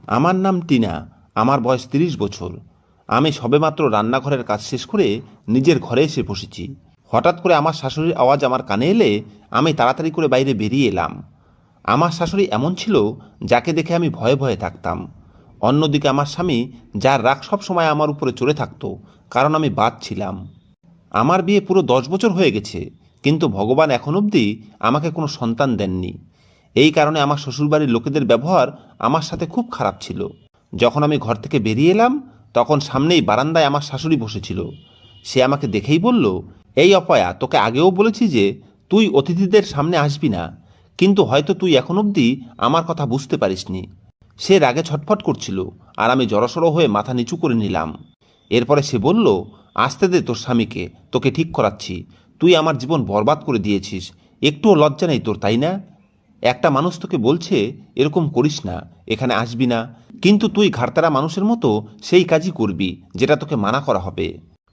আমার নাম টিনা। আমার বয়স ৩০ বছর। আমি সবেমাত্র রান্নাঘরের কাজ শেষ করে নিজের ঘরে এসে বসেছি। হঠাৎ করে আমার শাশুড়ির আওয়াজ আমার কানে এলে আমি তাড়াতাড়ি করে বাইরে বেরিয়ে এলাম। আমার শাশুড়ি এমন ছিল যাকে দেখে আমি ভয়ে ভয়ে থাকতাম। অন্যদিকে আমার স্বামী, যার রাগ সবসময় আমার উপরে চড়ে থাকতো, কারণ আমি বাদ ছিলাম। আমার বিয়ে পুরো ১০ বছর হয়ে গেছে, কিন্তু ভগবান এখন অবধি আমাকে কোনো সন্তান দেননি। এই কারণে আমার শ্বশুরবাড়ির লোকেদের ব্যবহার আমার সাথে খুব খারাপ ছিল। যখন আমি ঘর থেকে বেরিয়ে এলাম, তখন সামনেই বারান্দায় আমার শাশুড়ি বসেছিল। সে আমাকে দেখেই বলল, এই অপয়া, তোকে আগেও বলেছি যে তুই অতিথিদের সামনে আসবি না, কিন্তু হয়তো তুই এখন অবধি আমার কথা বুঝতে পারিসনি। সে রাগে ছটফট করছিল, আর আমি জড়সড় হয়ে মাথা নিচু করে নিলাম। এরপরে সে বলল, আসতে দে তোর স্বামীকে, তোকে ঠিক করাচ্ছি। তুই আমার জীবন বরবাদ করে দিয়েছিস, একটুও লজ্জা নেই তোর, তাই না? একটা মানুষ তোকে বলছে এরকম করিস না, এখানে আসবি না, কিন্তু তুই ঘাড়তারা মানুষের মতো সেই কাজই করবি যেটা তোকে মানা করা হবে।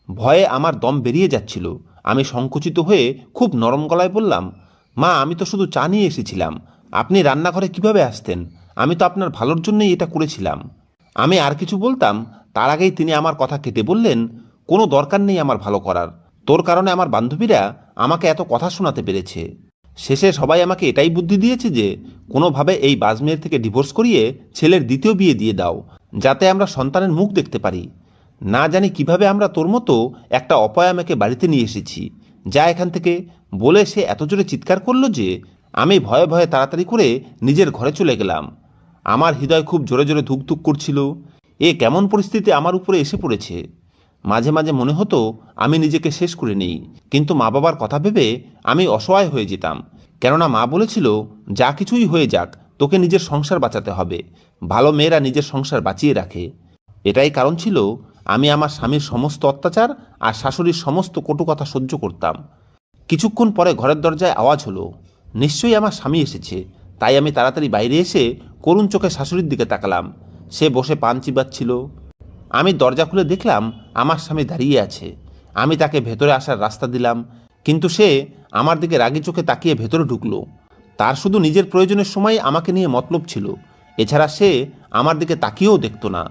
ভয়ে আমার দম বেরিয়ে যাচ্ছিল। আমি সংকুচিত হয়ে খুব নরম গলায় বললাম, মা, আমি তো শুধু চা নিয়ে এসেছিলাম। আপনি রান্নাঘরে কিভাবে আসতেন? আমি তো আপনার ভালোর জন্যই এটা করেছিলাম। আমি আর কিছু বলতাম, তার আগেই তিনি আমার কথা কেটে বললেন, কোনো দরকার নেই আমার ভালো করার। তোর কারণে আমার বান্ধবীরা আমাকে এত কথা শোনাতে পেরেছে। শেষে সবাই আমাকে এটাই বুদ্ধি দিয়েছে যে কোনোভাবে এই বাজমেয়ের থেকে ডিভোর্স করিয়ে ছেলের দ্বিতীয় বিয়ে দিয়ে দাও, যাতে আমরা সন্তানের মুখ দেখতে পারি। না জানি কিভাবে আমরা তোর মতো একটা অপয়া মেয়েকে বাড়িতে নিয়ে এসেছি। যা এখান থেকে, বলে সে এত জোরে চিৎকার করলো যে আমি ভয়ে ভয়ে তাড়াতাড়ি করে নিজের ঘরে চলে গেলাম। আমার হৃদয় খুব জোরে জোরে ধুকধুক করছিল। এ কেমন পরিস্থিতি আমার উপরে এসে পড়েছে। মাঝে মাঝে মনে হতো আমি নিজেকে শেষ করে নেই, কিন্তু মা বাবার কথা ভেবে আমি অসহায় হয়ে যেতাম। কেননা মা বলেছিল, যা কিছুই হয়ে যাক, তোকে নিজের সংসার বাঁচাতে হবে। ভালো মেয়েরা নিজের সংসার বাঁচিয়ে রাখে। এটাই কারণ ছিল আমি আমার স্বামীর সমস্ত অত্যাচার আর শাশুড়ির সমস্ত কটু কথা সহ্য করতাম। কিছুক্ষণ পরে ঘরের দরজায় আওয়াজ হলো। নিশ্চয়ই আমার স্বামী এসেছে। তাই আমি তাড়াতাড়ি বাইরে এসে করুণ চোখে শাশুড়ির দিকে তাকালাম। সে বসে পান চিবাচ্ছিল। আমি দরজা খুলে দেখলাম আমার স্বামী দাঁড়িয়ে আছে। আমি তাকে ভেতরে আসার রাস্তা দিলাম, কিন্তু সে আমার দিকে রাগি চোখে তাকিয়ে ভেতরে ঢুকলো। তার শুধু নিজের প্রয়োজনের সময় আমাকে নিয়ে মতলব ছিল, এছাড়া সে আমার দিকে তাকিয়েও দেখতো না।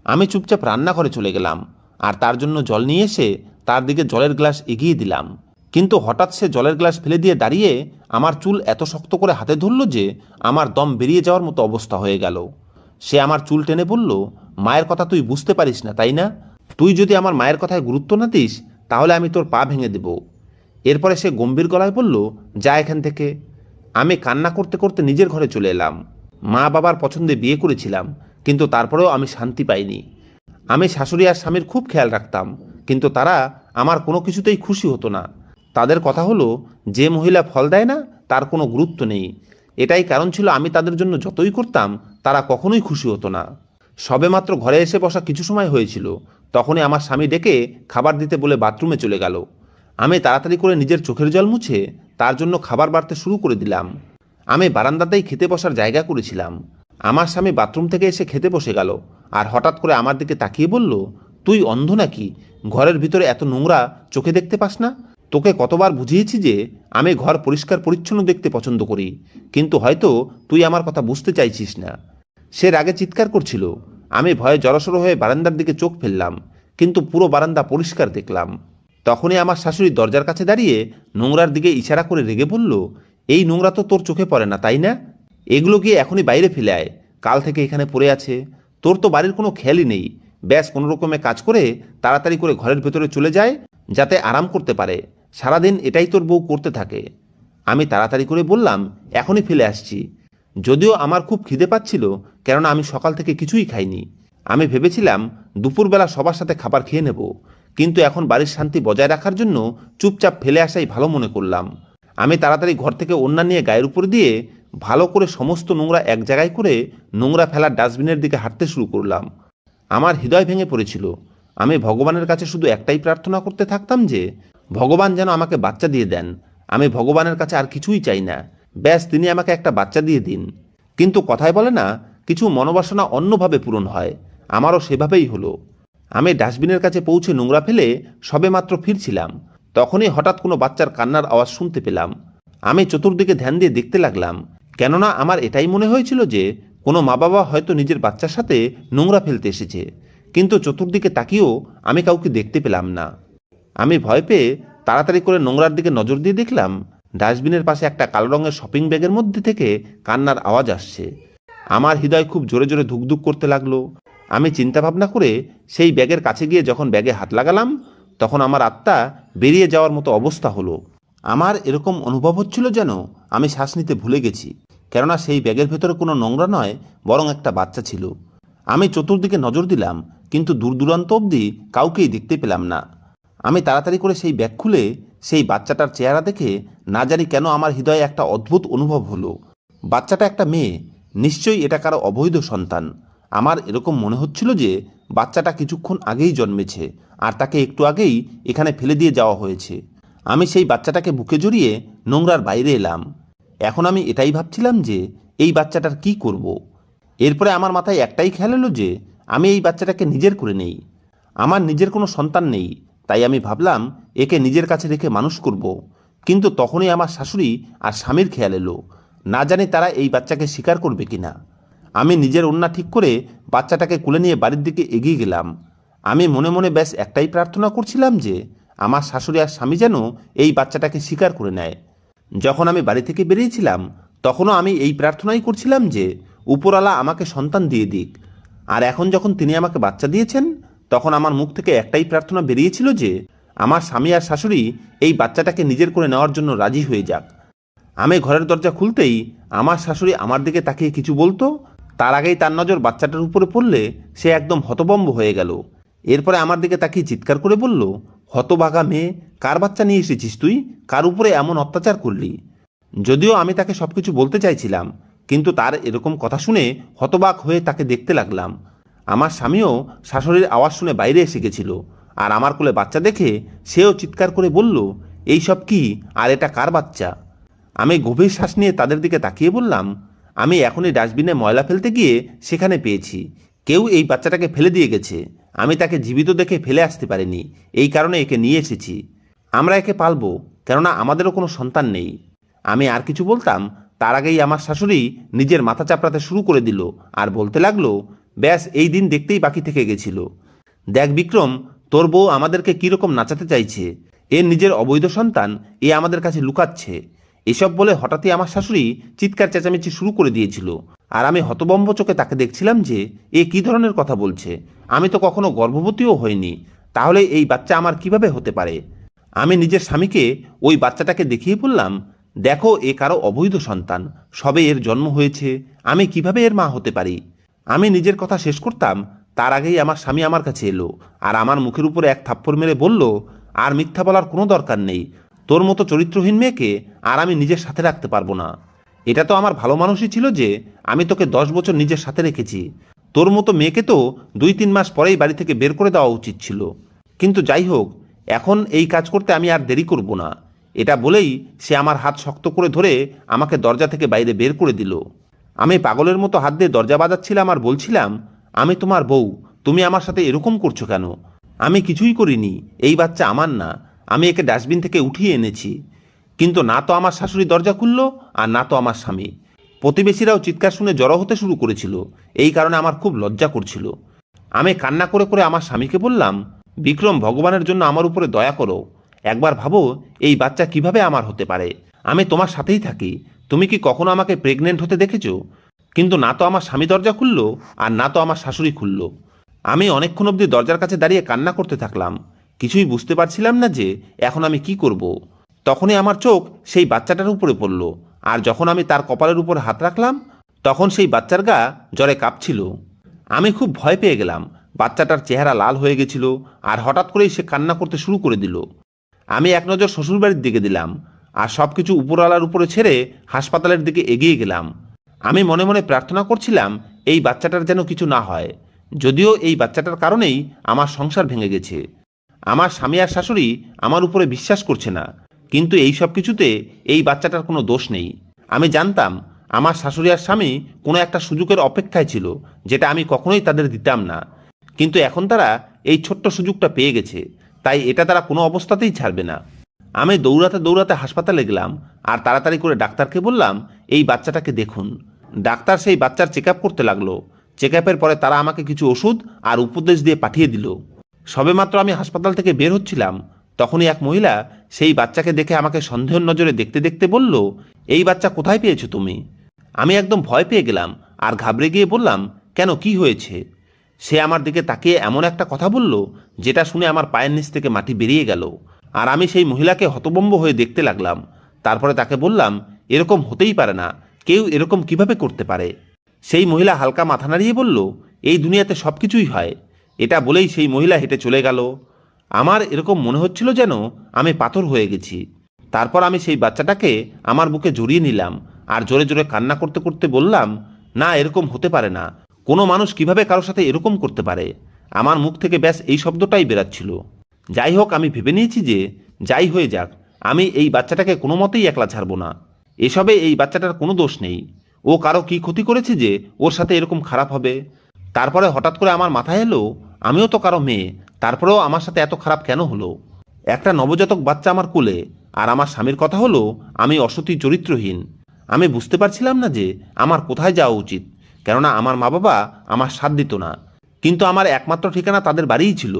আমি চুপচাপ রান্নাঘরে চলে গেলাম, আর তার জন্য জল নিয়ে এসে তার দিকে জলের গ্লাস এগিয়ে দিলাম। কিন্তু হঠাৎ সে জলের গ্লাস ফেলে দিয়ে দাঁড়িয়ে আমার চুল এত শক্ত করে হাতে ধরল যে আমার দম বেরিয়ে যাওয়ার মতো অবস্থা হয়ে গেল। সে আমার চুল টেনে বলল, মায়ের কথা তুই বুঝতে পারিস না, তাই না? তুই যদি আমার মায়ের কথায় গুরুত্ব না দিস, তাহলে আমি তোর পা ভেঙে দেব। এরপরে সে গম্ভীর গলায় বলল, যা এখান থেকে। আমি কান্না করতে করতে নিজের ঘরে চলে এলাম। মা বাবার পছন্দে বিয়ে করেছিলাম, কিন্তু তারপরেও আমি শান্তি পাইনি। আমি শাশুড়ি আর স্বামীর খুব খেয়াল রাখতাম, কিন্তু তারা আমার কোনো কিছুতেই খুশি হতো না। তাদের কথা হলো, যে মহিলা ফল দেয় না তার কোনো গুরুত্ব নেই। এটাই কারণ ছিল আমি তাদের জন্য যতই করতাম তারা কখনোই খুশি হতো না। সবেমাত্র ঘরে এসে বসা কিছু সময় হয়েছিল, তখনই আমার স্বামী ডেকে খাবার দিতে বলে বাথরুমে চলে গেল। আমি তাড়াতাড়ি করে নিজের চোখের জল মুছে তার জন্য খাবার বাড়তে শুরু করে দিলাম। আমি বারান্দাতেই খেতে বসার জায়গা করেছিলাম। আমার স্বামী বাথরুম থেকে এসে খেতে বসে গেল, আর হঠাৎ করে আমার দিকে তাকিয়ে বলল, তুই অন্ধ নাকি? ঘরের ভিতরে এত নোংরা চোখে দেখতে পাস না? তোকে কতবার বুঝিয়েছি যে আমি ঘর পরিষ্কার পরিচ্ছন্ন দেখতে পছন্দ করি, কিন্তু হয়তো তুই আমার কথা বুঝতে চাইছিস না। সে রাগে চিৎকার করছিল। আমি ভয়ে জড়সড় হয়ে বারান্দার দিকে চোখ ফেললাম, কিন্তু পুরো বারান্দা পরিষ্কার দেখলাম। তখনই আমার শাশুড়ি দরজার কাছে দাঁড়িয়ে নোংরার দিকে ইশারা করে রেগে বলল, এই নোংরা তো তোর চোখে পড়ে না, তাই না? এগুলো গিয়ে এখনই বাইরে ফেলে আয়, কাল থেকে এখানে পড়ে আছে। তোর তো বাড়ির কোনো খেয়ালই নেই। ব্যাস কোনো রকমে কাজ করে তাড়াতাড়ি করে ঘরের ভেতরে চলে যায়, যাতে আরাম করতে পারে। সারাদিন এটাই তোর বউ করতে থাকে। আমি তাড়াতাড়ি করে বললাম, এখনই ফেলে আসছি। যদিও আমার খুব খিদে পাচ্ছিল, কেননা আমি সকাল থেকে কিছুই খাইনি। আমি ভেবেছিলাম দুপুরবেলা সবার সাথে খাবার খেয়ে নেব, কিন্তু এখন বাড়ির শান্তি বজায় রাখার জন্য চুপচাপ ফেলে আসাই ভালো মনে করলাম। আমি তাড়াতাড়ি ঘর থেকে ওড়না নিয়ে গায়ের উপর দিয়ে ভালো করে সমস্ত নোংরা এক জায়গায় করে নোংরা ফেলার ডাস্টবিনের দিকে হাঁটতে শুরু করলাম। আমার হৃদয় ভেঙে পড়েছিল। আমি ভগবানের কাছে শুধু একটাই প্রার্থনা করতে থাকতাম যে ভগবান যেন আমাকে বাচ্চা দিয়ে দেন। আমি ভগবানের কাছে আর কিছুই চাই না, ব্যাস তিনি আমাকে একটা বাচ্চা দিয়ে দিন। কিন্তু কথায় বলে না, কিছু মনোবাসনা অন্যভাবে পূরণ হয়। আমারও সেভাবেই হলো। আমি ডাস্টবিনের কাছে পৌঁছে নোংরা ফেলে সবেমাত্র ফিরছিলাম, তখনই হঠাৎ কোনো বাচ্চার কান্নার আওয়াজ শুনতে পেলাম। আমি চতুর্দিকে ধ্যান দিয়ে দেখতে লাগলাম, কেননা আমার এটাই মনে হয়েছিল যে কোনো মা বাবা হয়তো নিজের বাচ্চার সাথে নোংরা ফেলতে এসেছে, কিন্তু চতুর্দিকে তাকিয়েও আমি কাউকে দেখতে পেলাম না। আমি ভয় পেয়ে তাড়াতাড়ি করে নোংরার দিকে নজর দিয়ে দেখলাম ডাস্টবিনের পাশে একটা কালো রঙের শপিং ব্যাগের মধ্যে থেকে কান্নার আওয়াজ আসছে। আমার হৃদয় খুব জোরে জোরে ধুকধুক করতে লাগলো। আমি চিন্তা ভাবনা করে সেই ব্যাগের কাছে গিয়ে যখন ব্যাগে হাত লাগালাম, তখন আমার আত্মা বেরিয়ে যাওয়ার মতো অবস্থা হলো। আমার এরকম অনুভব হচ্ছিল যেন আমি শ্বাস নিতে ভুলে গেছি, কেননা সেই ব্যাগের ভেতরে কোনো নোংরা নয়, বরং একটা বাচ্চা ছিল। আমি চতুর্দিকে নজর দিলাম, কিন্তু দূর দূরান্ত অবধি কাউকেই দেখতে পেলাম না। আমি তাড়াতাড়ি করে সেই ব্যাগ খুলে সেই বাচ্চাটার চেহারা দেখে না জানি কেন আমার হৃদয়ে একটা অদ্ভুত অনুভব হলো। বাচ্চাটা একটা মেয়ে, নিশ্চয়ই এটা কারো অবৈধ সন্তান। আমার এরকম মনে হচ্ছিল যে বাচ্চাটা কিছুক্ষণ আগেই জন্মেছে, আর তাকে একটু আগেই এখানে ফেলে দিয়ে যাওয়া হয়েছে। আমি সেই বাচ্চাটাকে বুকে জড়িয়ে নোংরার বাইরে এলাম। এখন আমি এটাই ভাবছিলাম যে এই বাচ্চাটার কি করব। এরপরে আমার মাথায় একটাই খেয়াল এলো যে আমি এই বাচ্চাটাকে নিজের করে নেই। আমার নিজের কোনো সন্তান নেই, তাই আমি ভাবলাম একে নিজের কাছে রেখে মানুষ করব। কিন্তু তখনই আমার শাশুড়ি আর স্বামীর খেয়াল এলো, না জানি তারা এই বাচ্চাকে স্বীকার করবে কিনা। আমি নিজের ওড়না ঠিক করে বাচ্চাটাকে কুলে নিয়ে বাড়ির দিকে এগিয়ে গেলাম। আমি মনে মনে ব্যাস একটাই প্রার্থনা করছিলাম যে আমার শাশুড়ি আর স্বামী যেন এই বাচ্চাটাকে স্বীকার করে নেয়। যখন আমি বাড়ি থেকে বেরিয়েছিলাম, তখনও আমি এই প্রার্থনাই করছিলাম যে উপরওয়ালা আমাকে সন্তান দিয়ে দিক। আর এখন যখন তিনি আমাকে বাচ্চা দিয়েছেন, তখন আমার মুখ থেকে একটাই প্রার্থনা বেরিয়েছিল যে আমার স্বামী আর শাশুড়ি এই বাচ্চাটাকে নিজের করে নেওয়ার জন্য রাজি হয়ে যাক। আমি ঘরের দরজা খুলতেই আমার শাশুড়ি আমার দিকে তাকিয়ে কিছু বলতো, তার আগেই তার নজর বাচ্চাটার উপরে পড়লে সে একদম হতভম্ব হয়ে গেল। এরপরে আমার দিকে তাকিয়ে চিৎকার করে বলল, হতভাগা মেয়ে, কার বাচ্চা নিয়ে এসেছিস তুই? কার উপরে এমন অত্যাচার করলি? যদিও আমি তাকে সব কিছু বলতে চাইছিলাম, কিন্তু তার এরকম কথা শুনে হতবাক হয়ে তাকে দেখতে লাগলাম। আমার স্বামীও শাশুড়ির আওয়াজ শুনে বাইরে এসে গেছিল, আর আমার কোলে বাচ্চা দেখে সেও চিৎকার করে বলল, এই সব কি, আর এটা কার বাচ্চা? আমি গভীর শ্বাস নিয়ে তাদের দিকে তাকিয়ে বললাম, আমি এখনই ডাস্টবিনে ময়লা ফেলতে গিয়ে সেখানে পেয়েছি। কেউ এই বাচ্চাটাকে ফেলে দিয়ে গেছে। আমি তাকে জীবিত দেখে ফেলে আসতে পারিনি, এই কারণে একে নিয়ে এসেছি। আমরা একে পালবো, কেননা আমাদেরও কোনো সন্তান নেই। আমি আর কিছু বলতাম, তার আগেই আমার শাশুড়ি নিজের মাথা চাপড়াতে শুরু করে দিল আর বলতে লাগলো, ব্যাস এই দিন দেখতেই বাকি থেকে গেছিল। দেখ বিক্রম, তোর বউ আমাদেরকে কীরকম নাচাতে চাইছে। এর নিজের অবৈধ সন্তান এ আমাদের কাছে লুকাচ্ছে। এসব বলে হঠাৎই আমার শাশুড়ি চিৎকার চেঁচামেচি শুরু করে দিয়েছিল, আর আমি হতবম্ব চোখে তাকে দেখছিলাম যে এ কী ধরনের কথা বলছে। আমি তো কখনো গর্ভবতীও হইনি, তাহলে এই বাচ্চা আমার কিভাবে হতে পারে? আমি নিজের স্বামীকে ওই বাচ্চাটাকে দেখিয়ে বললাম, দেখো এ কারো অবৈধ সন্তান, সবে এর জন্ম হয়েছে, আমি কিভাবে এর মা হতে পারি? আমি নিজের কথা শেষ করতাম, তার আগেই আমার স্বামী আমার কাছে এলো আর আমার মুখের উপরে এক থাপ্পড় মেরে বলল, আর মিথ্যা বলার কোনো দরকার নেই। তোর মতো চরিত্রহীন মেয়েকে আর আমি নিজের সাথে রাখতে পারবো না। এটা তো আমার ভালো মানুষই ছিল যে আমি তোকে 10 বছর নিজের সাথে রেখেছি। তোর মতো মেয়েকে তো 2-3 মাস পরেই বাড়ি থেকে বের করে দেওয়া উচিত ছিল। কিন্তু যাই হোক, এখন এই কাজ করতে আমি আর দেরি করব না। এটা বলেই সে আমার হাত শক্ত করে ধরে আমাকে দরজা থেকে বাইরে বের করে দিল। আমি পাগলের মতো হাত দিয়ে দরজা বাজাচ্ছিলাম আর বলছিলাম, আমি তোমার বউ, তুমি আমার সাথে এরকম করছো কেন? আমি কিছুই করিনি, এই বাচ্চা আমার না, আমি একে ডাস্টবিন থেকে উঠিয়ে এনেছি। কিন্তু না তো আমার শাশুড়ি দরজা খুলল, আর না তো আমার স্বামী। প্রতিবেশীরাও চিৎকার শুনে জড়ো হতে শুরু করেছিল, এই কারণে আমার খুব লজ্জা করছিল। আমি কান্না করে করে আমার স্বামীকে বললাম, বিক্রম, ভগবানের জন্য আমার উপরে দয়া করো। একবার ভাবো এই বাচ্চা কিভাবে আমার হতে পারে। আমি তোমার সাথেই থাকি, তুমি কি কখনো আমাকে প্রেগনেন্ট হতে দেখেছো? কিন্তু না তো আমার স্বামী দরজা খুলল, আর না তো আমার শাশুড়ি খুলল। আমি অনেকক্ষণ অবধি দরজার কাছে দাঁড়িয়ে কান্না করতে থাকলাম, কিছুই বুঝতে পারছিলাম না যে এখন আমি কি করব। তখনই আমার চোখ সেই বাচ্চাটার উপরে পড়ল, আর যখন আমি তার কপালের উপর হাত রাখলাম, তখন সেই বাচ্চার গা জ্বরে কাঁপছিল। আমি খুব ভয় পেয়ে গেলাম। বাচ্চাটার চেহারা লাল হয়ে গেছিল, আর হঠাৎ করেই সে কান্না করতে শুরু করে দিল। আমি এক নজর শ্বশুরবাড়ির দিকে দিলাম, আর সব কিছু উপরওয়ালার উপরে ছেড়ে হাসপাতালের দিকে এগিয়ে গেলাম। আমি মনে মনে প্রার্থনা করছিলাম এই বাচ্চাটার যেন কিছু না হয়। যদিও এই বাচ্চাটার কারণেই আমার সংসার ভেঙে গেছে। আমার স্বামী আর শাশুড়ি আমার উপরে বিশ্বাস করছে না, কিন্তু এই সব কিছুতে এই বাচ্চাটার কোনো দোষ নেই। আমি জানতাম আমার শাশুড়ি আর স্বামী কোনো একটা সুযোগের অপেক্ষায় ছিল, যেটা আমি কখনোই তাদের দিতাম না। কিন্তু এখন তারা এই ছোট্ট সুযোগটা পেয়ে গেছে, তাই এটা তারা কোনো অবস্থাতেই ছাড়বে না। আমি দৌড়াতে দৌড়াতে হাসপাতালে গেলাম, আর তাড়াতাড়ি করে ডাক্তারকে বললাম, এই বাচ্চাটাকে দেখুন। ডাক্তার সেই বাচ্চার চেক আপ করতে লাগলো। চেক আপের পরে তারা আমাকে কিছু ওষুধ আর উপদেশ দিয়ে পাঠিয়ে দিল। সবেমাত্র আমি হাসপাতাল থেকে বের হচ্ছিলাম, তখনই এক মহিলা সেই বাচ্চাকে দেখে আমাকে সন্দেহের নজরে দেখতে দেখতে বলল, এই বাচ্চা কোথায় পেয়েছো তুমি? আমি একদম ভয় পেয়ে গেলাম আর ঘাবড়ে গিয়ে বললাম, কেন, কি হয়েছে? সে আমার দিকে তাকিয়ে এমন একটা কথা বলল যেটা শুনে আমার পায়ের নিচ থেকে মাটি বেরিয়ে গেল। আর আমি সেই মহিলাকে হতভম্ব হয়ে দেখতে লাগলাম। তারপরে তাকে বললাম, এরকম হতেই পারে না, কেউ এরকম কিভাবে করতে পারে? সেই মহিলা হালকা মাথা নাড়িয়ে বলল, এই দুনিয়াতে সব কিছুই হয়। এটা বলেই সেই মহিলা হেঁটে চলে গেল। আমার এরকম মনে হচ্ছিল যেন আমি পাথর হয়ে গেছি। তারপর আমি সেই বাচ্চাটাকে আমার বুকে জড়িয়ে নিলাম আর জোরে জোরে কান্না করতে করতে বললাম, না, এরকম হতে পারে না। কোনো মানুষ কিভাবে কারোর সাথে এরকম করতে পারে? আমার মুখ থেকে ব্যাস এই শব্দটাই বেরাচ্ছিল। যাই হোক, আমি ভেবে নিয়েছি যে যাই হয়ে যাক, আমি এই বাচ্চাটাকে কোনো মতেই একলা ছাড়ব না। এসবে এই বাচ্চাটার কোনো দোষ নেই। ও কারো কি ক্ষতি করেছে যে ওর সাথে এরকম খারাপ হবে? তারপরে হঠাৎ করে আমার মাথায় এলো, আমিও তো কারো মেয়ে, তারপরেও আমার সাথে এত খারাপ কেন হলো? একটা নবজাতক বাচ্চা আমার কোলে, আর আমার স্বামীর কথা হলো আমি অসতী, চরিত্রহীন। আমি বুঝতে পারছিলাম না যে আমার কোথায় যাওয়া উচিত, কেননা আমার মা বাবা আমার সাথ দিত না। কিন্তু আমার একমাত্র ঠিকানা তাদের বাড়িই ছিল।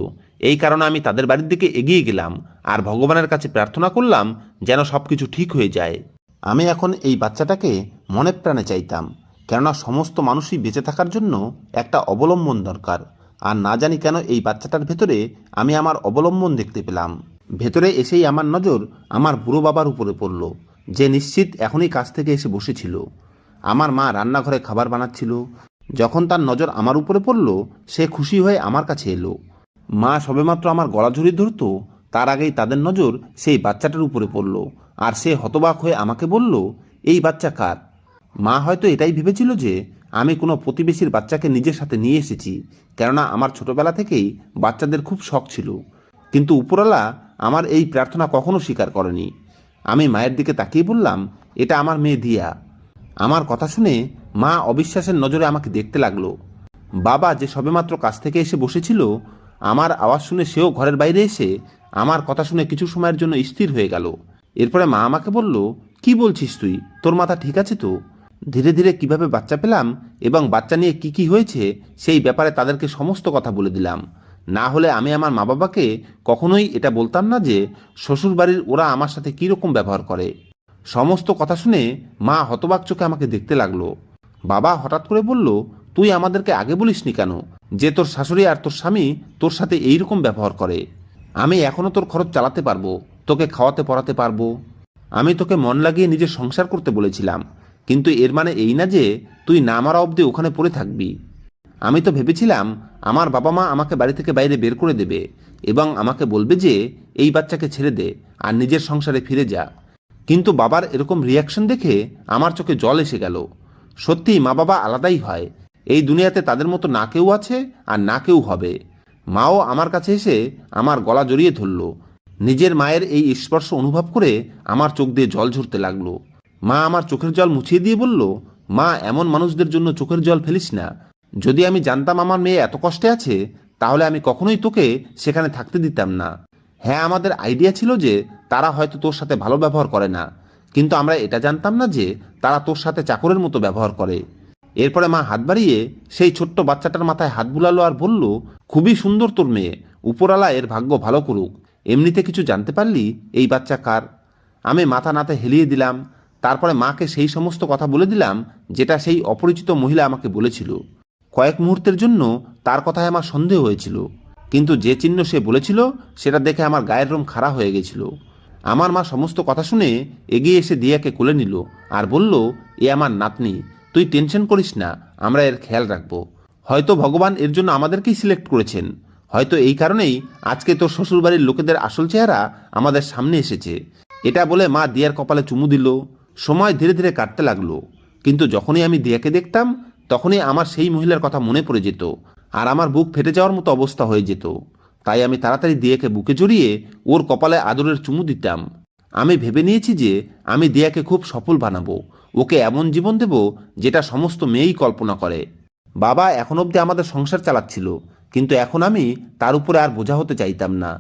এই কারণে আমি তাদের বাড়ির দিকে এগিয়ে গেলাম আর ভগবানের কাছে প্রার্থনা করলাম যেন সব কিছু ঠিক হয়ে যায়। আমি এখন এই বাচ্চাটাকে মনে প্রাণে চাইতাম, কেননা সমস্ত মানুষই বেঁচে থাকার জন্য একটা অবলম্বন দরকার। আর না জানি কেন এই বাচ্চাটার ভেতরে আমি আমার অবলম্বন দেখতে পেলাম। ভেতরে এসেই আমার নজর আমার বুড়ো বাবার উপরে পড়ল, যে নিশ্চিত এখনই কাছ থেকে এসে বসেছিল। আমার মা রান্নাঘরে খাবার বানাচ্ছিল। যখন তার নজর আমার উপরে পড়ল, সে খুশি হয়ে আমার কাছে এলো। মা সবেমাত্র আমার গলা জড়িয়ে ধরত, তার আগেই তাদের নজর সেই বাচ্চাটার উপরে পড়ল। আর সে হতবাক হয়ে আমাকে বলল, এই বাচ্চা কার? মা হয়তো এটাই ভেবেছিল যে আমি কোনো প্রতিবেশীর বাচ্চাকে নিজের সাথে নিয়ে এসেছি, কেননা আমার ছোটবেলা থেকেই বাচ্চাদের খুব শখ ছিল। কিন্তু উপরওয়ালা আমার এই প্রার্থনা কখনো স্বীকার করেনি। আমি মায়ের দিকে তাকিয়ে বললাম, এটা আমার মেয়ে দিয়া। আমার কথা শুনে মা অবিশ্বাসের নজরে আমাকে দেখতে লাগলো। বাবা, যে সবেমাত্র কাছ থেকে এসে বসেছিল, আমার আওয়াজ শুনে সেও ঘরের বাইরে এসে আমার কথা শুনে কিছু সময়ের জন্য স্থির হয়ে গেল। এরপরে মা আমাকে বলল, কি বলছিস তুই? তোর মাথা ঠিক আছে তো? ধীরে ধীরে কিভাবে বাচ্চা পেলাম এবং বাচ্চা নিয়ে কি কি হয়েছে সেই ব্যাপারে তাদেরকে সমস্ত কথা বলে দিলাম। না হলে আমি আমার মা বাবাকে কখনোই এটা বলতাম না যে শ্বশুরবাড়ির ওরা আমার সাথে কী রকম ব্যবহার করে। সমস্ত কথা শুনে মা হতবাক চোখে আমাকে দেখতে লাগলো। বাবা হঠাৎ করে বলল, তুই আমাদেরকে আগে বলিসনি কেন যে তোর শাশুড়ি আর তোর স্বামী তোর সাথে এই রকম ব্যবহার করে? আমি এখনও তোর খরচ চালাতে পারবো, তোকে খাওয়াতে পড়াতে পারবো। আমি তোকে মন লাগিয়ে নিজের সংসার করতে বলেছিলাম, কিন্তু এর মানে এই না যে তুই না মারা অবধি ওখানে পড়ে থাকবি। আমি তো ভেবেছিলাম আমার বাবা মা আমাকে বাড়ি থেকে বাইরে বের করে দেবে এবং আমাকে বলবে যে এই বাচ্চাকে ছেড়ে দে আর নিজের সংসারে ফিরে যা। কিন্তু বাবার এরকম রিয়াকশন দেখে আমার চোখে জল এসে গেল। সত্যিই মা বাবা আলাদাই হয়। এই দুনিয়াতে তাদের মতো না কেউ আছে আর না কেউ হবে। মাও আমার কাছে এসে আমার গলা জড়িয়ে ধরল। নিজের মায়ের এই স্পর্শ অনুভব করে আমার চোখ দিয়ে জল ঝরতে লাগলো। মা আমার চোখের জল মুছিয়ে দিয়ে বলল, মা, এমন মানুষদের জন্য চোখের জল ফেলিস না। যদি আমি জানতাম আমার মেয়ে এত কষ্টে আছে, তাহলে আমি কখনোই তোকে সেখানে থাকতে দিতাম না। হ্যাঁ, আমাদের আইডিয়া ছিল যে তারা হয়তো তোর সাথে ভালো ব্যবহার করে না, কিন্তু আমরা এটা জানতাম না যে তারা তোর সাথে চাকরের মতো ব্যবহার করে। এরপরে মা হাত বাড়িয়ে সেই ছোট্ট বাচ্চাটার মাথায় হাত বুলালো আর বলল, খুবই সুন্দর তোর মেয়ে, উপরালা এর ভাগ্য ভালো করুক। এমনিতে কিছু জানতে পারলি এই বাচ্চা কার? আমি মাথা নাতে হেলিয়ে দিলাম। তারপরে মাকে সেই সমস্ত কথা বলে দিলাম যেটা সেই অপরিচিত মহিলা আমাকে বলেছিল। কয়েক মুহূর্তের জন্য তার কথায় আমার সন্দেহ হয়েছিল, কিন্তু যে চিহ্ন সে বলেছিল সেটা দেখে আমার গায়ের রং খাড়া হয়ে গেছিল। আমার মা সমস্ত কথা শুনে এগিয়ে এসে দিয়াকে কোলে নিল আর বলল, এ আমার নাতনি, তুই টেনশন করিস না, আমরা এর খেয়াল রাখবো। হয়তো ভগবান এর জন্য আমাদেরকেই সিলেক্ট করেছেন। হয়তো এই কারণেই আজকে তোর শ্বশুরবাড়ির লোকেদের আসল চেহারা আমাদের সামনে এসেছে। এটা বলে মা দিয়ার কপালে চুমু দিল। সময় ধীরে ধীরে কাটতে লাগলো, কিন্তু যখনই আমি দিয়াকে দেখতাম তখনই আমার সেই মহিলার কথা মনে পড়ে যেত আর আমার বুক ফেটে যাওয়ার মতো অবস্থা হয়ে যেত। তাই আমি তাড়াতাড়ি দিয়াকে বুকে জড়িয়ে ওর কপালে আদরের চুমু দিতাম। আমি ভেবে নিয়েছি যে আমি দিয়াকে খুব সফল বানাবো, ওকে এমন জীবন দেব যেটা সমস্ত মেয়েই কল্পনা করে। বাবা এখন অবধি আমাদের সংসার চালাচ্ছিল, কিন্তু এখন আমি তার উপরে আর বোঝা হতে চাইতাম না।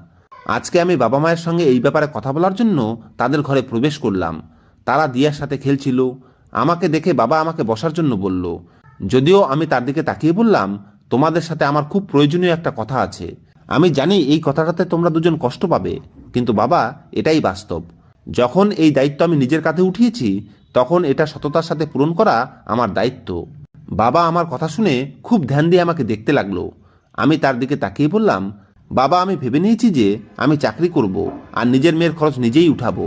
আজকে আমি বাবা মায়ের সঙ্গে এই ব্যাপারে কথা বলার জন্য তাদের ঘরে প্রবেশ করলাম। তারা দিয়ার সাথে খেলছিল। আমাকে দেখে বাবা আমাকে বসার জন্য বলল। যদিও আমি তার দিকে তাকিয়ে বললাম, তোমাদের সাথে আমার খুব প্রয়োজনীয় একটা কথা আছে। আমি জানি এই কথাটাতে তোমরা দুজন কষ্ট পাবে, কিন্তু বাবা, এটাই বাস্তব। যখন এই দায়িত্ব আমি নিজের কাঁধে উঠিয়েছি, তখন এটা সততার সাথে পূরণ করা আমার দায়িত্ব। বাবা আমার কথা শুনে খুব ধ্যান দিয়ে আমাকে দেখতে লাগলো। আমি তার দিকে তাকিয়ে বললাম, বাবা, আমি ভেবে নিয়েছি যে আমি চাকরি করব আর নিজের মেয়ের খরচ নিজেই উঠাবো।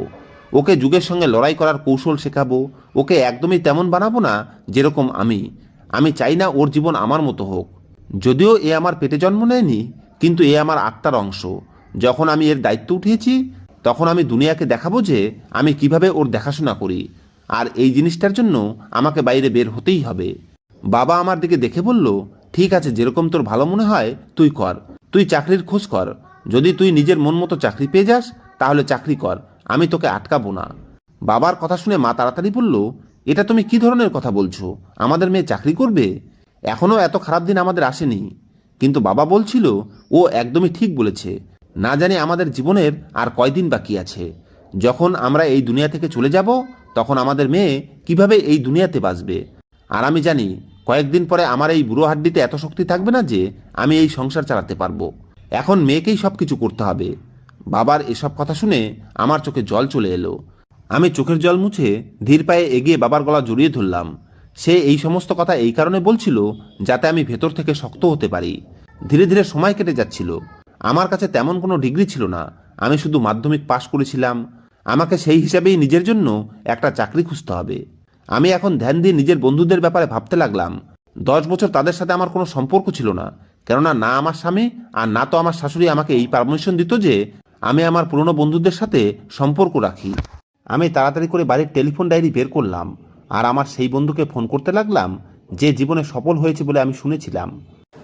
ওকে যুগের সঙ্গে লড়াই করার কৌশল শেখাবো। ওকে একদমই তেমন বানাবো না যেরকম আমি চাই না ওর জীবন আমার মতো হোক। যদিও এ আমার পেটে জন্ম নেয়নি, কিন্তু এ আমার আত্মার অংশ। যখন আমি এর দায়িত্ব উঠিয়েছি, তখন আমি দুনিয়াকে দেখাবো যে আমি কিভাবে ওর দেখাশোনা করি। আর এই জিনিসটার জন্য আমাকে বাইরে বের হতেই হবে। বাবা আমার দিকে দেখে বলল, ঠিক আছে, যেরকম তোর ভালো মনে হয় তুই কর। তুই চাকরির খোঁজ কর। যদি তুই নিজের মন মতো চাকরি পেয়ে যাস, তাহলে চাকরি কর, আমি তোকে আটকাবো না। বাবার কথা শুনে মা তাড়াতাড়ি বলল, এটা তুমি কি ধরনের কথা বলছো? আমাদের মেয়ে চাকরি করবে? এখনও এত খারাপ দিন আমাদের আসেনি। কিন্তু বাবা বলছিল, ও একদমই ঠিক বলেছে। না জানি আমাদের জীবনের আর কয়দিন বাকি আছে। যখন আমরা এই দুনিয়া থেকে চলে যাব, তখন আমাদের মেয়ে কিভাবে এই দুনিয়াতে বাঁচবে। আর আমি জানি কয়েকদিন পরে আমার এই বুড়ো হাড্ডিতে এত শক্তি থাকবে না যে আমি এই সংসার চালাতে পারবো। এখন মেয়েকেই সব কিছু করতে হবে। বাবার এসব কথা শুনে আমার চোখে জল চলে এলো। আমি চোখের জল মুছে ধীর পায়ে এগিয়ে বাবার গলা জড়িয়ে ধরলাম। সে এই সমস্ত কথা এই কারণে বলছিল যাতে আমি ভেতর থেকে শক্ত হতে পারি। ধীরে ধীরে সময় কেটে যাচ্ছিল। আমার কাছে তেমন কোনো ডিগ্রি ছিল না। আমি শুধু মাধ্যমিক পাশ করেছিলাম। আমাকে সেই হিসাবেই নিজের জন্য একটা চাকরি খুঁজতে হবে। আমি এখন ধ্যান দিয়ে নিজের বন্ধুদের ব্যাপারে ভাবতে লাগলাম। 10 বছর তাদের সাথে আমার কোনো সম্পর্ক ছিল না, কেননা না আমার স্বামী আর না তো আমার শাশুড়ি আমাকে এই পারমিশন দিত যে আমি আমার পুরনো বন্ধুদের সাথে সম্পর্ক রাখি। আমি তাড়াতাড়ি করে বাড়ির টেলিফোন ডায়েরি বের করলাম আর আমার সেই বন্ধুকে ফোন করতে লাগলাম যে জীবনে সফল হয়েছে বলে আমি শুনেছিলাম।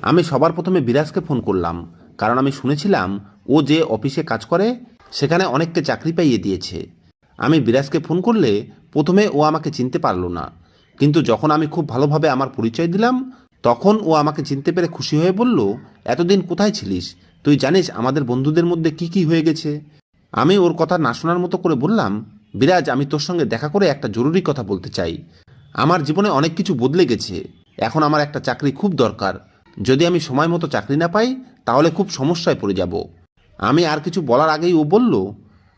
আমি সবার প্রথমে বিরাজকে ফোন করলাম, কারণ আমি শুনেছিলাম ও যে অফিসে কাজ করে সেখানে অনেককে চাকরি পাইয়ে দিয়েছে। আমি বিরাজকে ফোন করলে প্রথমে ও আমাকে চিনতে পারল না, কিন্তু যখন আমি খুব ভালোভাবে আমার পরিচয় দিলাম, তখন ও আমাকে চিনতে পেরে খুশি হয়ে বলল, এতদিন কোথায় ছিলিস? তুই জানিস আমাদের বন্ধুদের মধ্যে কি কি হয়ে গেছে? আমি ওর কথা না শোনার মতো করে বললাম, বিরাজ, আমি তোর সঙ্গে দেখা করে একটা জরুরি কথা বলতে চাই। আমার জীবনে অনেক কিছু বদলে গেছে। এখন আমার একটা চাকরি খুব দরকার। যদি আমি সময় মতো চাকরি না পাই, তাহলে খুব সমস্যায় পড়ে যাব। আমি আর কিছু বলার আগেই ও বলল,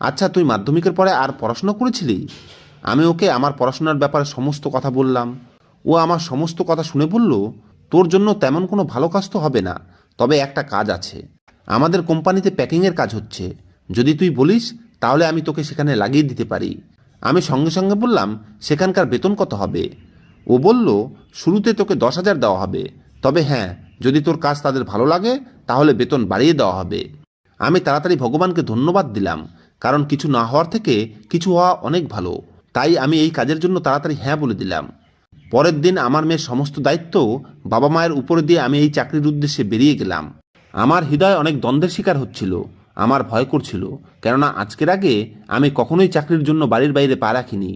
আচ্ছা, তুই মাধ্যমিকের পরে আর পড়াশোনা করেছিলি? আমি ওকে আমার পড়াশোনার ব্যাপারে সমস্ত কথা বললাম। ও আমার সমস্ত কথা শুনে বলল, তোর জন্য তেমন কোনো ভালো কাজ তো হবে না, তবে একটা কাজ আছে। আমাদের কোম্পানিতে প্যাকিংয়ের কাজ হচ্ছে। যদি তুই বলিস, তাহলে আমি তোকে সেখানে লাগিয়ে দিতে পারি। আমি সঙ্গে সঙ্গে বললাম, সেখানকার বেতন কত হবে? ও বলল, শুরুতে তোকে 10,000 দেওয়া হবে, তবে হ্যাঁ, যদি তোর কাজ তাদের ভালো লাগে তাহলে বেতন বাড়িয়ে দেওয়া হবে। আমি তাড়াতাড়ি ভগবানকে ধন্যবাদ দিলাম, কারণ কিছু না হওয়ার থেকে কিছু হওয়া অনেক ভালো। তাই আমি এই কাজের জন্য তাড়াতাড়ি হ্যাঁ বলে দিলাম। পরের দিন আমার মেয়ের সমস্ত দায়িত্ব বাবা মায়ের উপরে দিয়ে আমি এই চাকরির উদ্দেশ্যে বেরিয়ে গেলাম। আমার হৃদয় অনেক দ্বন্দ্বের শিকার হচ্ছিল। আমার ভয় করছিল, কেননা আজকের আগে আমি কখনোই চাকরির জন্য বাড়ির বাইরে পা রাখিনি।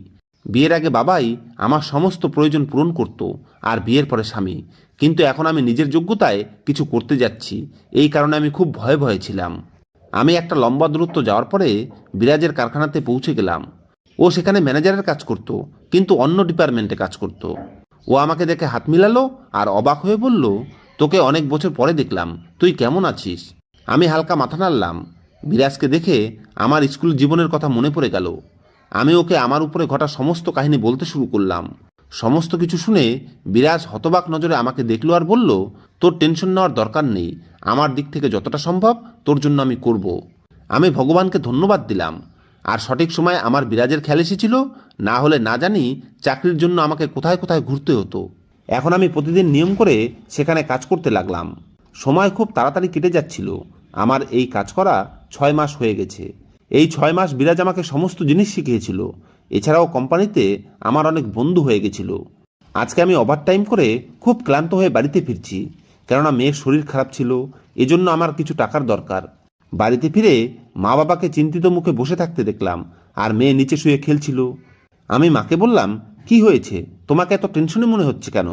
বিয়ের আগে বাবাই আমার সমস্ত প্রয়োজন পূরণ করত, আর বিয়ের পরে স্বামী। কিন্তু এখন আমি নিজের যোগ্যতায় কিছু করতে যাচ্ছি, এই কারণে আমি খুব ভয়ে ভয়ে ছিলাম। আমি একটা লম্বা দূরত্ব যাওয়ার পরে বিরাজের কারখানাতে পৌঁছে গেলাম। ও সেখানে ম্যানেজারের কাজ করত, কিন্তু অন্য ডিপার্টমেন্টে কাজ করত। ও আমাকে দেখে হাত মিলালো আর অবাক হয়ে বলল, তোকে অনেক বছর পরে দেখলাম, তুই কেমন আছিস? আমি হালকা মাথা নাড়লাম। বিরাজকে দেখে আমার স্কুল জীবনের কথা মনে পড়ে গেল। আমি ওকে আমার উপরে ঘটা সমস্ত কাহিনী বলতে শুরু করলাম। সমস্ত কিছু শুনে বিরাজ হতবাক নজরে আমাকে দেখল আর বলল, তোর টেনশন নেওয়ার দরকার নেই। আমার দিক থেকে যতটা সম্ভব তোর জন্য আমি করব। আমি ভগবানকে ধন্যবাদ দিলাম। আর সঠিক সময়ে আমার বিরাজের খেয়াল এসেছিল, না হলে না জানি চাকরির জন্য আমাকে কোথায় কোথায় ঘুরতে হতো। এখন আমি প্রতিদিন নিয়ম করে সেখানে কাজ করতে লাগলাম। সময় খুব তাড়াতাড়ি কেটে যাচ্ছিল। আমার এই কাজ করা 6 মাস হয়ে গেছে। এই 6 মাস বিরাজ আমাকে সমস্ত জিনিস শিখিয়েছিল। এছাড়াও কোম্পানিতে আমার অনেক বন্ধু হয়ে গেছিল। আজকে আমি ওভারটাইম করে খুব ক্লান্ত হয়ে বাড়িতে ফিরছি, কেননা মেয়ের শরীর খারাপ ছিল, এজন্য আমার কিছু টাকার দরকার। বাড়িতে ফিরে মা বাবাকে চিন্তিত মুখে বসে থাকতে দেখলাম, আর মেয়ে নিচে শুয়ে খেলছিল। আমি মাকে বললাম, কি হয়েছে, তোমাকে এত টেনশনে মনে হচ্ছে কেন?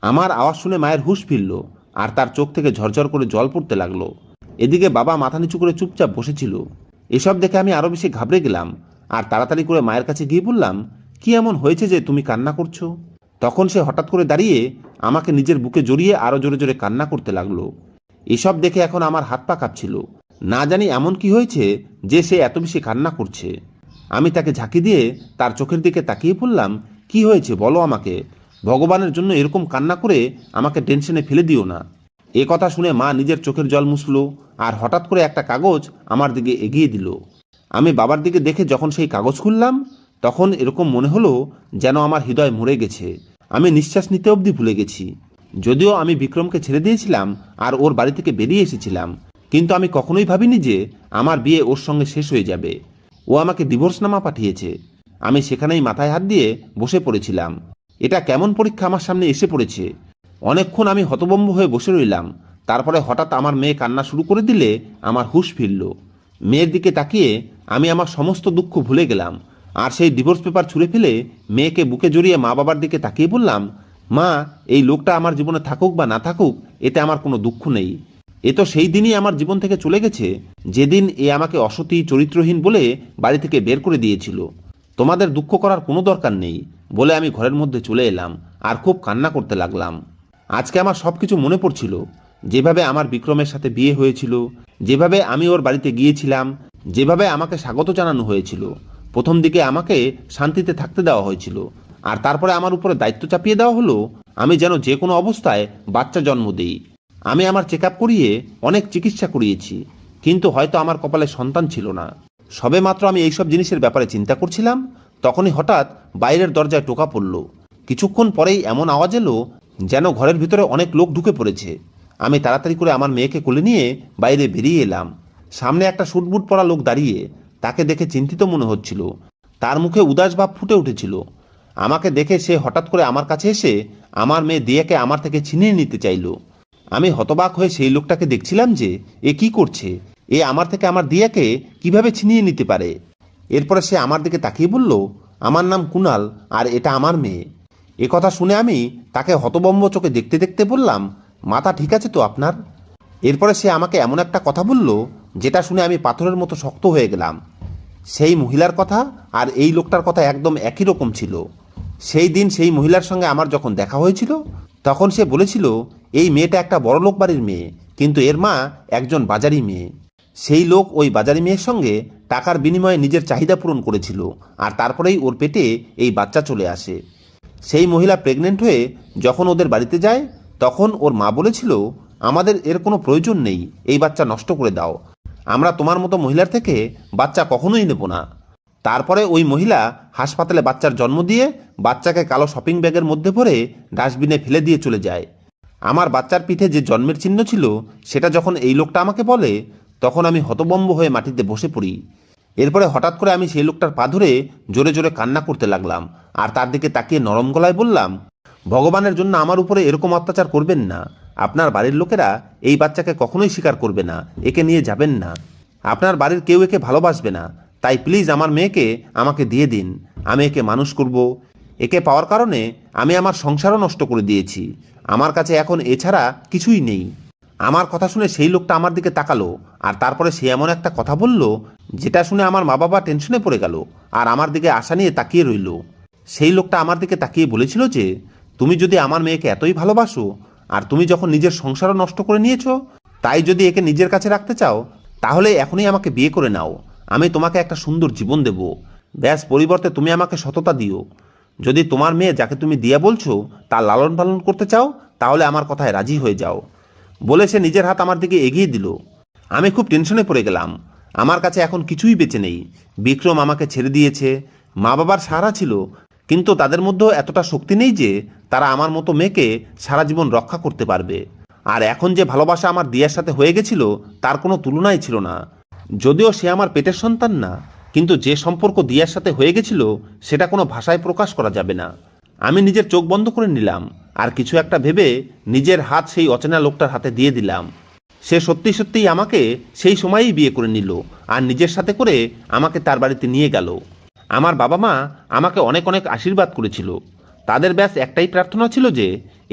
আমার আওয়াজ শুনে মায়ের হুঁশ ফিরল, আর তার চোখ থেকে ঝরঝর করে জল পড়তে লাগলো। এদিকে বাবা মাথা নিচু করে চুপচাপ বসেছিল। এসব দেখে আমি আরও বেশি ঘাবড়ে গেলাম, আর তাড়াতাড়ি করে মায়ের কাছে গিয়ে বললাম, কি এমন হয়েছে যে তুমি কান্না করছো? তখন সে হঠাৎ করে দাঁড়িয়ে আমাকে নিজের বুকে জড়িয়ে আরও জোরে জোরে কান্না করতে লাগলো। এসব দেখে এখন আমার হাত পা কাঁপছিল। না জানি এমন কি হয়েছে যে সে এত বেশি কান্না করছে। আমি তাকে ঝাঁকি দিয়ে তার চোখের দিকে তাকিয়ে বললাম, কি হয়েছে বলো আমাকে। ভগবানের জন্য এরকম কান্না করে আমাকে টেনশনে ফেলে দিও না। এ কথা শুনে মা নিজের চোখের জল মুছল আর হঠাৎ করে একটা কাগজ আমার দিকে এগিয়ে দিল। আমি বাবার দিকে দেখে যখন সেই কাগজ খুললাম, তখন এরকম মনে হলো যেন আমার হৃদয় মরে গেছে। আমি নিঃশ্বাস নিতে অবধি ভুলে গেছি। যদিও আমি বিক্রমকে ছেড়ে দিয়েছিলাম আর ওর বাড়ি থেকে বেরিয়ে এসেছিলাম, কিন্তু আমি কখনোই ভাবিনি যে আমার বিয়ে ওর সঙ্গে শেষ হয়ে যাবে। ও আমাকে ডিভোর্সনামা পাঠিয়েছে। আমি সেখানেই মাথায় হাত দিয়ে বসে পড়েছিলাম। এটা কেমন পরীক্ষা আমার সামনে এসে পড়েছে। অনেকক্ষণ আমি হতভম্ব হয়ে বসে রইলাম। তারপরে হঠাৎ আমার মেয়ে কান্না শুরু করে দিলে আমার হুঁশ ফিরল। মেয়ের দিকে তাকিয়ে আমি আমার সমস্ত দুঃখ ভুলে গেলাম আর সেই ডিভোর্স পেপার ছুঁড়ে ফেলে মেয়েকে বুকে জড়িয়ে মা বাবার দিকে তাকিয়ে বললাম, মা, এই লোকটা আমার জীবনে থাকুক বা না থাকুক এতে আমার কোনো দুঃখ নেই। এ তো সেই দিনই আমার জীবন থেকে চলে গেছে যেদিন এ আমাকে অসতী চরিত্রহীন বলে বাড়ি থেকে বের করে দিয়েছিল। তোমাদের দুঃখ করার কোনো দরকার নেই বলে আমি ঘরের মধ্যে চলে এলাম আর খুব কান্না করতে লাগলাম। আজকে আমার সব কিছু মনে পড়ছিল, যেভাবে আমার বিক্রমের সাথে বিয়ে হয়েছিল, যেভাবে আমি ওর বাড়িতে গিয়েছিলাম, যেভাবে আমাকে স্বাগত জানানো হয়েছিল। প্রথম দিকে আমাকে শান্তিতে থাকতে দেওয়া হয়েছিল আর তারপরে আমার উপরে দায়িত্ব চাপিয়ে দেওয়া হলো আমি যেন যে কোনো অবস্থায় বাচ্চা জন্ম দিই। আমি আমার চেক আপ করিয়ে অনেক চিকিৎসা করিয়েছি, কিন্তু হয়তো আমার কপালে সন্তান ছিল না। সবে মাত্র আমি এইসব জিনিসের ব্যাপারে চিন্তা করছিলাম, তখনই হঠাৎ বাইরের দরজায় টোকা পড়ল। কিছুক্ষণ পরেই এমন আওয়াজ এলো যেন ঘরের ভিতরে অনেক লোক ঢুকে পড়েছে। আমি তাড়াতাড়ি করে আমার মেয়েকে কোলে নিয়ে বাইরে বেরিয়ে এলাম। সামনে একটা সুটবুট পরা লোক দাঁড়িয়ে। তাকে দেখে চিন্তিত মনে হচ্ছিল। তার মুখে উদাস ভাব ফুটে উঠেছিল। আমাকে দেখে সে হঠাৎ করে আমার কাছে এসে আমার মেয়ে দিয়াকে আমার থেকে ছিনিয়ে নিতে চাইল। আমি হতবাক হয়ে সেই লোকটাকে দেখছিলাম যে এ কি করছে, এ আমার থেকে আমার দিয়াকে কিভাবে ছিনিয়ে নিতে পারে। এরপরে সে আমার দিকে তাকিয়ে বলল, আমার নাম কুণাল আর এটা আমার মেয়ে। এ কথা শুনে আমি তাকে হতবম্ব চোখে দেখতে দেখতে বললাম, মাথা ঠিক আছে তো আপনার? এরপরে সে আমাকে এমন একটা কথা বলল যেটা শুনে আমি পাথরের মতো শক্ত হয়ে গেলাম। সেই মহিলার কথা আর এই লোকটার কথা একদম একই রকম ছিল। সেই দিন সেই মহিলার সঙ্গে আমার যখন দেখা হয়েছিল তখন সে বলেছিল এই মেয়েটা একটা বড়লোক বাড়ির মেয়ে, কিন্তু এর মা একজন বাজারি মেয়ে। সেই লোক ওই বাজারি মেয়ের সঙ্গে টাকার বিনিময়ে নিজের চাহিদা পূরণ করেছিল আর তারপরেই ওর পেটে এই বাচ্চা চলে আসে। সেই মহিলা প্রেগনেন্ট হয়ে যখন ওদের বাড়িতে যায় তখন ওর মা বলেছিল, আমাদের এর কোনো প্রয়োজন নেই, এই বাচ্চা নষ্ট করে দাও, আমরা তোমার মতো মহিলার থেকে বাচ্চা কখনোই নেব না। তারপরে ওই মহিলা হাসপাতালে বাচ্চার জন্ম দিয়ে বাচ্চাকে কালো শপিং ব্যাগের মধ্যে ভরে ডাস্টবিনে ফেলে দিয়ে চলে যায়। আমার বাচ্চার পিঠে যে জন্মের চিহ্ন ছিল সেটা যখন এই লোকটা আমাকে বলে তখন আমি হতবম্ব হয়ে মাটিতে বসে পড়ি। এরপরে হঠাৎ করে আমি সেই লোকটার পা ধরে জোরে জোরে কান্না করতে লাগলাম আর তার দিকে তাকিয়ে নরম গলায় বললাম, ভগবানের জন্য আমার উপরে এরকম অত্যাচার করবেন না। আপনার বাড়ির লোকেরা এই বাচ্চাকে কখনোই স্বীকার করবে না, একে নিয়ে যাবেন না। আপনার বাড়ির কেউ একে ভালোবাসবে না, তাই প্লিজ আমার মেয়েকে আমাকে দিয়ে দিন, আমি একে মানুষ করব। একে পাওয়ার কারণে আমি আমার সংসারও নষ্ট করে দিয়েছি, আমার কাছে এখন এছাড়া কিছুই নেই। আমার কথা শুনে সেই লোকটা আমার দিকে তাকালো আর তারপরে সে এমন একটা কথা বলল যেটা শুনে আমার মা বাবা টেনশনে পড়ে গেল আর আমার দিকে আশা নিয়ে তাকিয়ে রইল। সেই লোকটা আমার দিকে তাকিয়ে বলেছিল যে তুমি যদি আমার মেয়েকে এতই ভালোবাসো আর তুমি যখন নিজের সংসারও নষ্ট করে নিয়েছো, তাই যদি একে নিজের কাছে রাখতে চাও তাহলে এখনই আমাকে বিয়ে করে নাও, আমি তোমাকে একটা সুন্দর জীবন দেব। ব্যাস, পরিবর্তে তুমি আমাকে সততা দিও। যদি তোমার মেয়ে যাকে তুমি দিয়া বলছো তার লালন পালন করতে চাও তাহলে আমার কথায় রাজি হয়ে যাও। বলে সে নিজের হাত আমার দিকে এগিয়ে দিল। আমি খুব টেনশনে পড়ে গেলাম। আমার কাছে এখন কিছুই বেঁচে নেই। বিক্রম আমাকে ছেড়ে দিয়েছে, মা বাবার সাহারা ছিল, কিন্তু তাদের মধ্যেও এতটা শক্তি নেই যে তারা আমার মতো মেয়েকে সারা জীবন রক্ষা করতে পারবে। আর এখন যে ভালোবাসা আমার দিয়ার সাথে হয়ে গেছিল তার কোনো তুলনাই ছিল না। যদিও সে আমার পেটের সন্তান না, কিন্তু যে সম্পর্ক দিয়ার সাথে হয়ে গেছিল সেটা কোনো ভাষায় প্রকাশ করা যাবে না। আমি নিজের চোখ বন্ধ করে নিলাম আর কিছু একটা ভেবে নিজের হাত সেই অচেনা লোকটার হাতে দিয়ে দিলাম। সে সত্যি সত্যিই আমাকে সেই সময়েই বিয়ে করে নিল আর নিজের সাথে করে আমাকে তার বাড়িতে নিয়ে গেল। আমার বাবা মা আমাকে অনেক অনেক আশীর্বাদ করেছিল। তাদের ব্যাস একটাই প্রার্থনা ছিল যে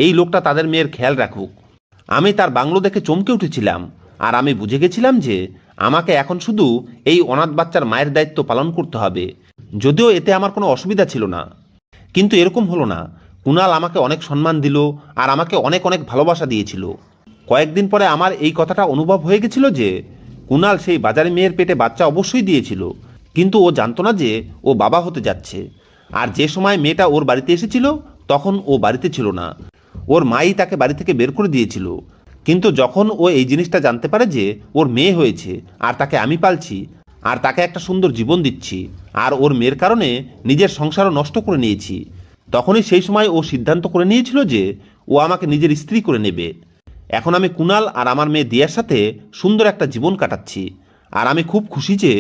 এই লোকটা তাদের মেয়ের খেয়াল রাখুক। আমি তার বাংলো দেখে চমকে উঠেছিলাম আর আমি বুঝে গেছিলাম যে আমাকে এখন শুধু এই অনাথ বাচ্চার মায়ের দায়িত্ব পালন করতে হবে। যদিও এতে আমার কোনো অসুবিধা ছিল না, কিন্তু এরকম হলো না। কুণাল আমাকে অনেক সম্মান দিল আর আমাকে অনেক অনেক ভালোবাসা দিয়েছিল। কয়েকদিন পরে আমার এই কথাটা অনুভব হয়ে গেছিল যে কুণাল সেই বাজারে মেয়ের পেটে বাচ্চা অবশ্যই দিয়েছিল, কিন্তু ও জানতো না যে ও বাবা হতে যাচ্ছে। আর যে সময় মেয়েটা ওর বাড়িতে এসেছিল তখন ও বাড়িতে ছিল না, ওর মাই তাকে বাড়ি থেকে বের করে দিয়েছিল। কিন্তু যখন ও এই জিনিসটা জানতে পারে যে ওর মেয়ে হয়েছে আর তাকে আমি পালছি আর তাকে একটা সুন্দর জীবন দিচ্ছি আর ওর মেয়ের কারণে নিজের সংসারও নষ্ট করে নিয়েছি, তখনই সেই সময় ও সিদ্ধান্ত করে নিয়েছিল যে ও আমাকে নিজের স্ত্রী করে নেবে। এখন আমি কুণাল আর আমার মেয়ে দিয়ার সাথে সুন্দর একটা জীবন কাটাচ্ছি আর আমি খুব খুশি যে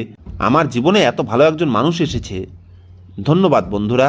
আমার জীবনে এত ভালো একজন মানুষ এসেছে। ধন্যবাদ বন্ধুরা।